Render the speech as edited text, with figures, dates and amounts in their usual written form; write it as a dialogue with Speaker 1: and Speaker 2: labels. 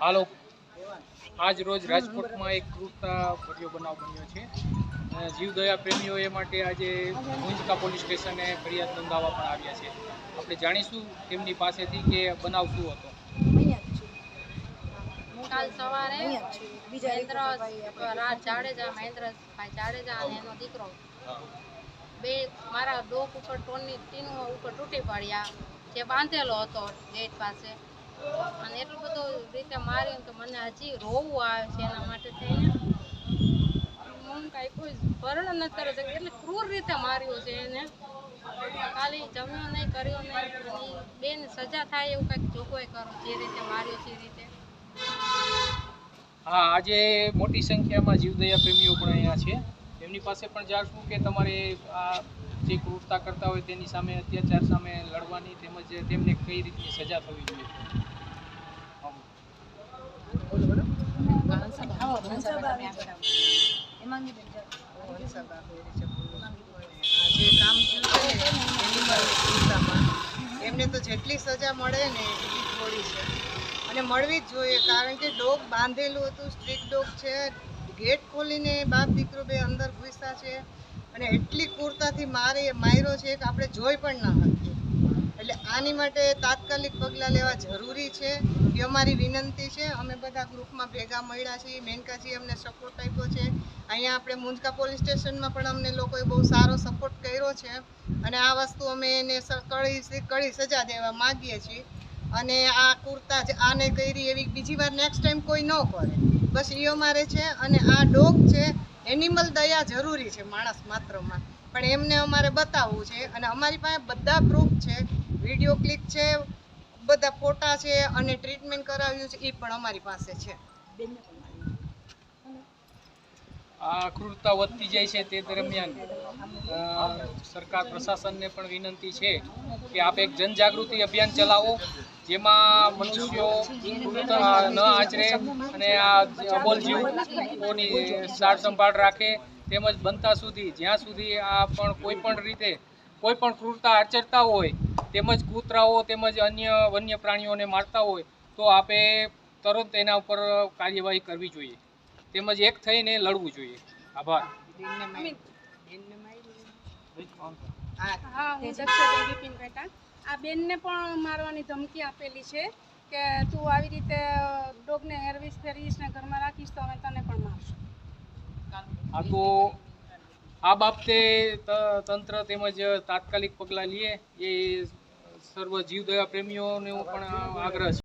Speaker 1: હાલો, આજ રોજ રાજકોટમાં એક ક્રૂરતા ભર્યો બનાવ બન્યો છે. જીવદયા પ્રેમીઓ એ માટે આજે મુંજકા પોલીસ સ્ટેશને ફરિયાદ નોંધાવવા પણ આવ્યા છે. આપણે જાણીશું તેમની પાસેથી કે બનાવ શું હતો.
Speaker 2: કાલ સવારે મહેન્દ્રભાઈ જાડેજા અને એનો દીકરો બે મારા ડોક ઉપર ટીનો ઉપર તૂટી પડ્યા, જે બાંધેલો હતો ગેટ પાસે, અને એટલું બધું રીતે માર્યું તો મને હજી રોવું આવે છે. એના માટે થઈને હું કાંઈ કોઈ વર્ણન નથી કરી શકતી, એટલે ક્રૂર રીતે માર્યું છે એને. ખાલી જમ્યો નહીં, કર્યો નહીં, અને બેન સજા થાય એવું કંઈક જોગવાઈ કરો, જે રીતે માર્યો છે એ રીતે.
Speaker 1: હા, આજે મોટી સંખ્યામાં જીવદયા પ્રેમીઓ પણ અહીંયા છે. એમની પાસે પણ જાણશું કે તમારે આ જે ક્રૂરતા કરતા હોય તેની સામે, અત્યાચાર સામે લડવાની, તેમજ તેમને કઈ રીતની સજા થવી જોઈએ.
Speaker 3: એમને તો જેટલી સજા મળે ને એટલી થોડી છે, અને મળવી જ જોઈએ. કારણ કે ડોગ બાંધેલું હતું, સ્ટ્રીટ ડોગ છે, ગેટ ખોલીને બાપ દીકરો બે અંદર ઘૂસ્યા છે, અને એટલી ક્રૂરતાથી માર્યો છે કે આપણે જોઈ પણ ના શકીએ. એટલે આની માટે તાત્કાલિક પગલાં લેવા જરૂરી છે એ અમારી વિનંતી છે. અમે બધા ગ્રુપમાં ભેગા મળ્યા છીએ, મેનકાજી અમને સપોર્ટ આપ્યો છે. અહીંયા આપણે મુંજકા પોલીસ સ્ટેશનમાં પણ અમને લોકોએ બહુ સારો સપોર્ટ કર્યો છે, અને આ વસ્તુ અમે એને કડી સજા દેવા માગીએ છીએ. અને આ ક્રૂરતા આને કરી એવી બીજી વાર નેક્સ્ટ ટાઈમ કોઈ ન કરે, બસ એ અમારે છે. અને આ ડોગ છે, એનિમલ દયા જરૂરી છે માણસ માત્રમાં, પણ એમને અમારે બતાવવું છે. અને અમારી પાસે બધા પ્રૂફ છે, વિડીયો ક્લિપ છે, બધા ફોટા છે, અને ટ્રીટમેન્ટ કરાવ્યું છે એ પણ અમારી પાસે છે.
Speaker 1: આ ક્રૂરતા વધતી જાય છે તે દરમિયાન સરકાર પ્રશાસનને પણ વિનંતી છે કે આપ એક જનજાગૃતિ અભિયાન ચલાવો, જેમાં મનુષ્યો ક્રૂરતા ન આચરે અને આ અબોલ જીવોની સાર સંભાળ રાખે, તેમજ બનતા સુધી જ્યાં સુધી આ પણ કોઈ પણ રીતે કોઈ પણ ક્રૂરતા આચરતા હોય, તેમજ કૂતરાઓ તેમજ અન્ય વન્ય પ્રાણીઓને મારતા હોય, તો આપે તરત એના ઉપર કાર્યવાહી કરવી જોઈએ, તેમજ એક થઈને લડવું જોઈએ. આભાર.
Speaker 4: હા, હું દક્ષા બિપિન બેટા. આ બેનને પણ મારવાની ધમકી આપેલી છે કે તું આવી રીતે ડોગને હેરવીશ ફેરવીશ ને ઘરમાં રાખીશ તો અમે તને પણ મારશું.
Speaker 1: આ તો આ બાબતે તંત્ર તેમજ તાત્કાલિક પગલાં લે એ સર્વ જીવદયા પ્રેમીઓનો પણ આગ્રહ છે.